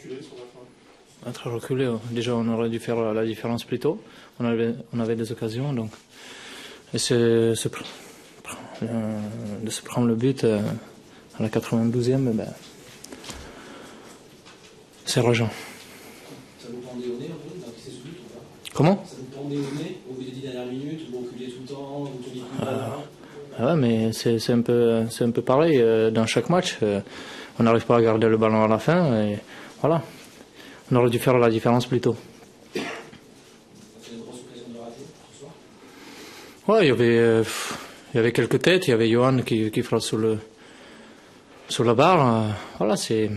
reculé sur la fin. Très reculé. Déjà, on aurait dû faire la différence plus tôt. On avait des occasions. Donc. Et de se prendre le but à la 92e, ben, c'est rageant. Ça vous pendait au nez un peu d'encaisser ce but ou pas? Comment? Ça vous pendait au nez au bout des 10 dernières minutes, vous reculiez tout le temps, vous teniez plus de Ouais, mais c'est un peu pareil dans chaque match. On n'arrive pas à garder le ballon à la fin et voilà. On aurait dû faire la différence plus tôt. C'est une grosse occasion de rater ce soir? Ouais, il y avait quelques têtes. Il y avait Johan qui frappe sur la barre. Voilà, c'est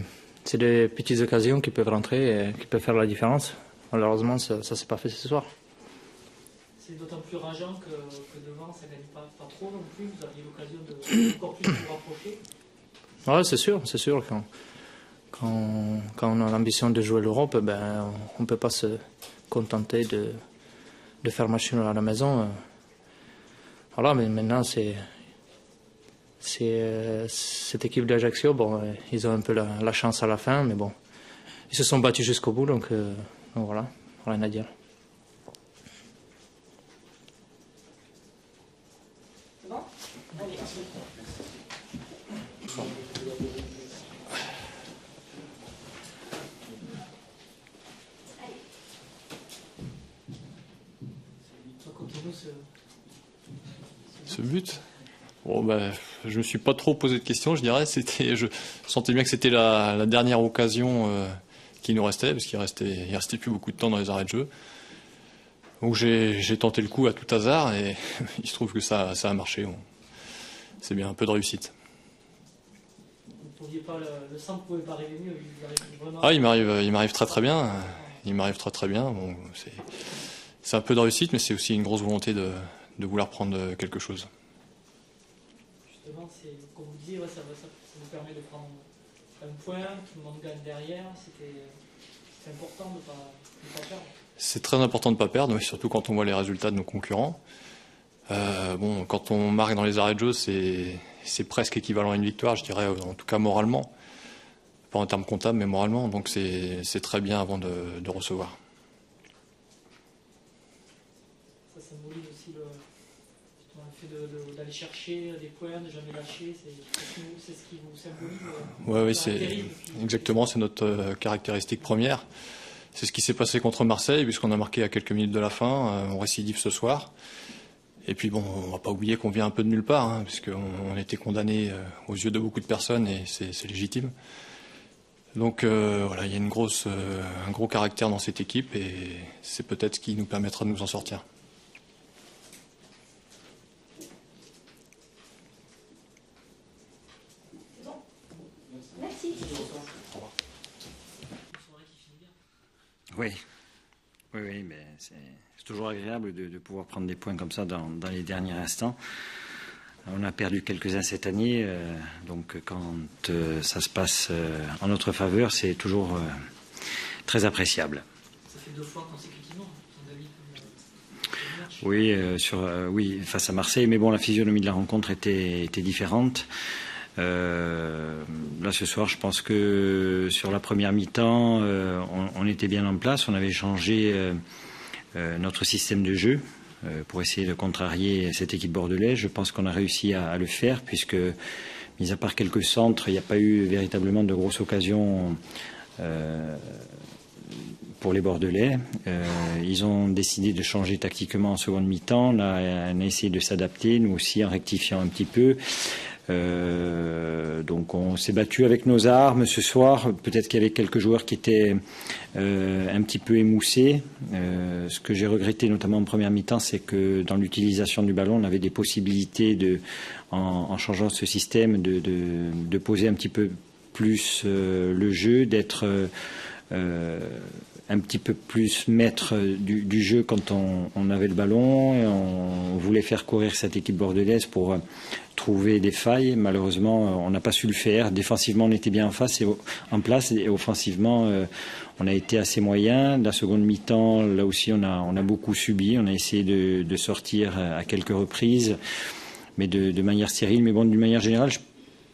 des petites occasions qui peuvent rentrer et qui peuvent faire la différence. Malheureusement, ça s'est pas fait ce soir. C'est d'autant plus rageant que devant, ça ne gagne pas trop non plus. Vous aviez l'occasion de encore plus vous rapprocher. Ouais, c'est sûr. Quand on a l'ambition de jouer l'Europe, ben, on ne peut pas se contenter de faire match nul à la maison. Voilà, mais maintenant, cette équipe d'Ajaccio, bon, ils ont un peu la chance à la fin, mais bon, ils se sont battus jusqu'au bout, donc voilà, rien à dire. Ce but, bon, ben, je ne me suis pas trop posé de questions, je dirais. Je sentais bien que c'était la dernière occasion qui nous restait, parce qu'il restait plus beaucoup de temps dans les arrêts de jeu. Donc j'ai tenté le coup à tout hasard et il se trouve que ça a marché. Bon. C'est bien, un peu de réussite. Vous pouviez pas, le centre ne pouvait pas arriver mieux. Vraiment... Ah, il m'arrive très bien. Il m'arrive très bien. Bon, c'est un peu de réussite, mais c'est aussi une grosse volonté de vouloir prendre quelque chose. Justement, comme vous disiez, ça vous permet de prendre un point, tout le monde gagne derrière. C'est important de ne pas perdre. C'est très important de ne pas perdre, surtout quand on voit les résultats de nos concurrents. Bon, quand on marque dans les arrêts de jeu, c'est presque équivalent à une victoire, je dirais, en tout cas moralement. Pas en termes comptables, mais moralement. Donc c'est très bien avant de recevoir. Ça symbolise aussi le fait d'aller chercher des points, de jamais lâcher. C'est ce qui vous symbolise. Oui, c'est exactement, c'est notre caractéristique première. C'est ce qui s'est passé contre Marseille, puisqu'on a marqué à quelques minutes de la fin. On récidive ce soir. Et puis bon, on ne va pas oublier qu'on vient un peu de nulle part, hein, puisqu'on a été condamné aux yeux de beaucoup de personnes et c'est légitime. Donc voilà, il y a un gros caractère dans cette équipe et c'est peut-être ce qui nous permettra de nous en sortir. Merci. Oui, mais c'est toujours agréable de pouvoir prendre des points comme ça dans les derniers instants. On a perdu quelques-uns cette année, donc quand ça se passe en notre faveur, c'est toujours très appréciable. Ça fait 2 fois consécutivement, David. Oui, face à Marseille, mais bon, la physionomie de la rencontre était différente. Là ce soir, je pense que sur la première mi-temps, on était bien en place. On avait changé notre système de jeu pour essayer de contrarier cette équipe bordelaise. Je pense qu'on a réussi à le faire puisque, mis à part quelques centres, il n'y a pas eu véritablement de grosses occasions pour les Bordelais. Ils ont décidé de changer tactiquement en seconde mi-temps. On a essayé de s'adapter, nous aussi, en rectifiant un petit peu. Donc on s'est battu avec nos armes ce soir. Peut-être qu'il y avait quelques joueurs qui étaient un petit peu émoussés. Ce que j'ai regretté notamment en première mi-temps, c'est que dans l'utilisation du ballon, on avait des possibilités en changeant ce système de poser un petit peu plus le jeu, d'être un petit peu plus maître du jeu quand on avait le ballon. Et on voulait faire courir cette équipe bordelaise pour trouver des failles. Malheureusement, on n'a pas su le faire. Défensivement, on était bien en place et offensivement, on a été assez moyen. La seconde mi-temps, là aussi, on a beaucoup subi. On a essayé de sortir à quelques reprises, mais de manière stérile. Mais bon, d'une manière générale,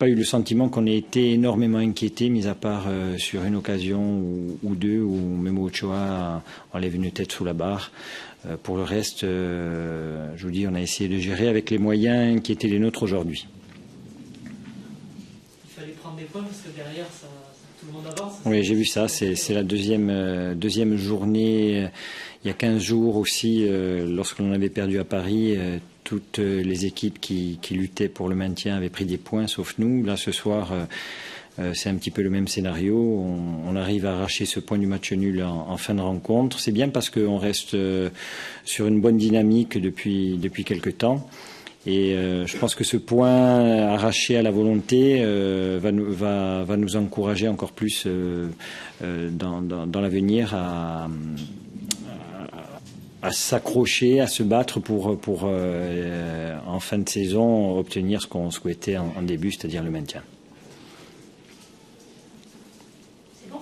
pas eu le sentiment qu'on ait été énormément inquiété, mis à part sur une occasion ou deux, où Memo Ochoa enlève une tête sous la barre. Pour le reste, je vous dis, on a essayé de gérer avec les moyens qui étaient les nôtres aujourd'hui. Il fallait prendre des points parce que derrière, tout le monde avance. Oui, j'ai vu ça. C'est la deuxième journée. Il y a 15 jours aussi, lorsque l'on avait perdu à Paris, toutes les équipes qui luttaient pour le maintien avaient pris des points, sauf nous. Là, ce soir, c'est un petit peu le même scénario. On arrive à arracher ce point du match nul en fin de rencontre. C'est bien parce qu'on reste sur une bonne dynamique depuis quelques temps. Et je pense que ce point arraché à la volonté va nous encourager encore plus dans l'avenir à s'accrocher, à se battre pour en fin de saison obtenir ce qu'on souhaitait en début, c'est-à-dire le maintien. C'est bon.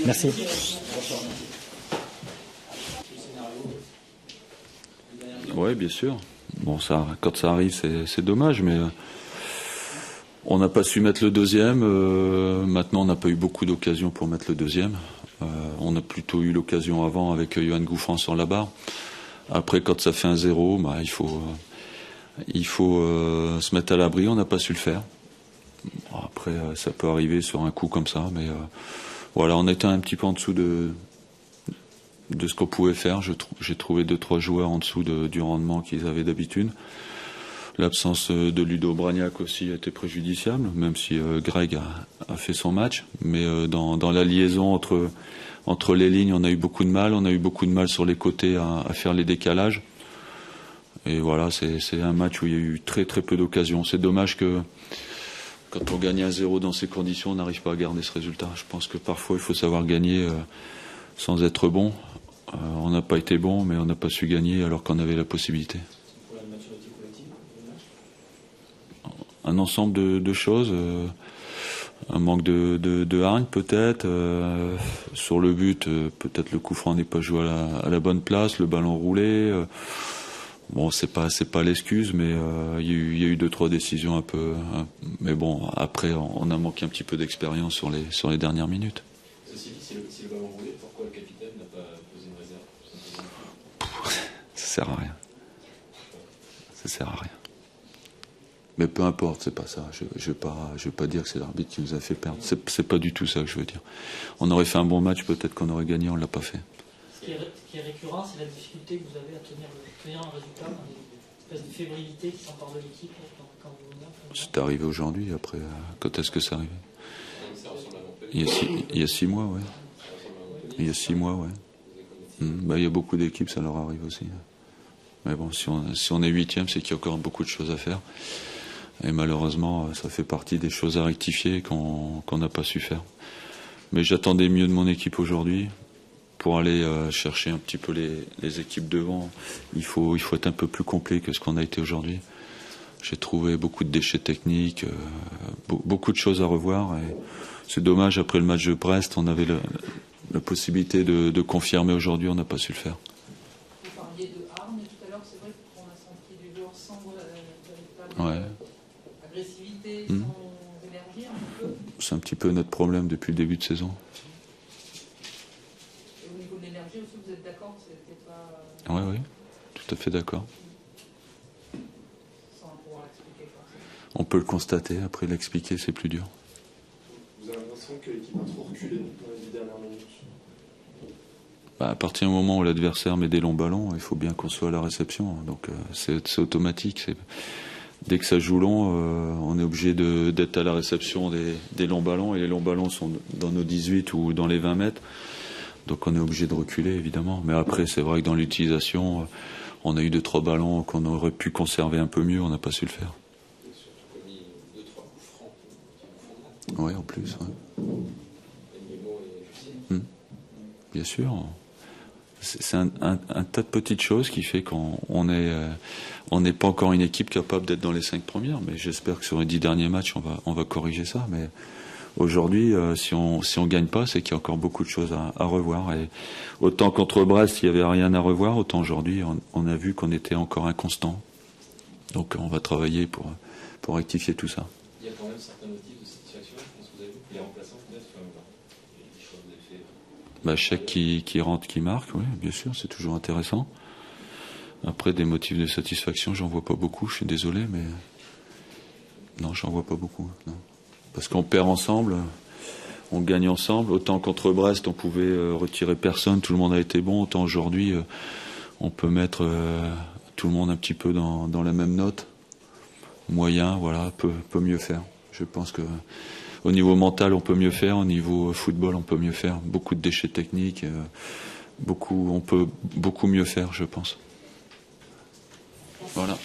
Merci. Oui, bien sûr. Bon, quand ça arrive, c'est dommage, mais on n'a pas su mettre le deuxième. Maintenant, on n'a pas eu beaucoup d'occasions pour mettre le deuxième. On a plutôt eu l'occasion avant avec Johan Gouffran sur la barre. Après, quand ça fait 1-0, bah, il faut se mettre à l'abri. On n'a pas su le faire. Après, ça peut arriver sur un coup comme ça, mais voilà, on était un petit peu en dessous de ce qu'on pouvait faire. J'ai trouvé 2-3 joueurs en dessous du rendement qu'ils avaient d'habitude. L'absence de Ludo Bragnac aussi a été préjudiciable, même si Greg a fait son match. Mais dans la liaison entre les lignes, on a eu beaucoup de mal. On a eu beaucoup de mal sur les côtés à faire les décalages. Et voilà, c'est un match où il y a eu très très peu d'occasions. C'est dommage que quand on gagne 1-0 dans ces conditions, on n'arrive pas à garder ce résultat. Je pense que parfois il faut savoir gagner sans être bon. On n'a pas été bon, mais on n'a pas su gagner alors qu'on avait la possibilité. Un ensemble de choses, un manque de hargne peut-être, sur le but, peut-être le coup franc n'est pas joué à la bonne place, le ballon roulé. Bon, c'est pas l'excuse, mais il y a eu 2-3 décisions un peu. Mais bon, après, on a manqué un petit peu d'expérience sur les dernières minutes. Ceci dit, si le ballon roulait, pourquoi le capitaine n'a pas posé une réserve? Ça sert à rien. Ça sert à rien. Mais peu importe, c'est pas ça. Je veux pas dire que c'est l'arbitre qui nous a fait perdre. C'est pas du tout ça que je veux dire. On aurait fait un bon match, peut-être qu'on aurait gagné, on l'a pas fait. Ce qui est récurrent, c'est la difficulté que vous avez à tenir un résultat, une espèce de fébrilité qui s'empare de l'équipe quand vous venez. C'est arrivé aujourd'hui. Après, quand est-ce que c'est arrivé? Il y a 6 mois, ouais. Il y a 6 mois, ouais. Il y a beaucoup d'équipes, ça leur arrive aussi. Mais bon, si on est 8e, c'est qu'il y a encore beaucoup de choses à faire. Et malheureusement, ça fait partie des choses à rectifier qu'on n'a pas su faire. Mais j'attendais mieux de mon équipe aujourd'hui. Pour aller chercher un petit peu les équipes devant, il faut être un peu plus complet que ce qu'on a été aujourd'hui. J'ai trouvé beaucoup de déchets techniques, beaucoup de choses à revoir. Et c'est dommage, après le match de Brest, on avait la possibilité de confirmer aujourd'hui, on n'a pas su le faire. Vous parliez de hargne tout à l'heure, c'est vrai qu'on a senti du joueur sans véritable agressivité, sans énergie un peu. C'est un petit peu notre problème depuis le début de saison. Et au niveau de l'énergie aussi, vous êtes d'accord que c'était pas... Oui, tout à fait d'accord. Sans pouvoir l'expliquer forcément. On peut le constater, après l'expliquer, c'est plus dur. Vous avez l'impression que l'équipe a trop reculé dans les 10 dernières minutes? À partir du moment où l'adversaire met des longs ballons, il faut bien qu'on soit à la réception. Donc c'est automatique. Dès que ça joue long, on est obligé d'être à la réception des longs ballons. Et les longs ballons sont dans nos 18 ou dans les 20 mètres. Donc on est obligé de reculer, évidemment. Mais après, c'est vrai que dans l'utilisation, on a eu 2-3 ballons qu'on aurait pu conserver un peu mieux. On n'a pas su le faire. Vous avez surtout commis 2-3 coups francs qui vous font mal. Oui, en plus. Ouais. Et Memo et Lucien. Bien sûr. C'est un tas de petites choses qui fait qu'on n'est pas encore une équipe capable d'être dans les 5 premières, mais j'espère que sur les 10 derniers matchs, on va corriger ça. Mais aujourd'hui, si on gagne pas, c'est qu'il y a encore beaucoup de choses à revoir. Et autant contre Brest, il n'y avait rien à revoir, autant aujourd'hui, on a vu qu'on était encore inconstant. Donc on va travailler pour rectifier tout ça. Il y a même certains motifs de satisfaction, je pense que vous avez vu, les remplaçants peut-être, les choix que vous avez fait. Chèque qui rentre, qui marque, oui, bien sûr, c'est toujours intéressant. Après, des motifs de satisfaction, j'en vois pas beaucoup, je suis désolé, mais non, j'en vois pas beaucoup. Non. Parce qu'on perd ensemble, on gagne ensemble. Autant contre Brest, on pouvait retirer personne, tout le monde a été bon. Autant aujourd'hui, on peut mettre tout le monde un petit peu dans la même note. Moyen, voilà, peut mieux faire. Je pense que au niveau mental, on peut mieux faire. Au niveau football, on peut mieux faire. Beaucoup de déchets techniques, on peut beaucoup mieux faire, je pense. Voilà.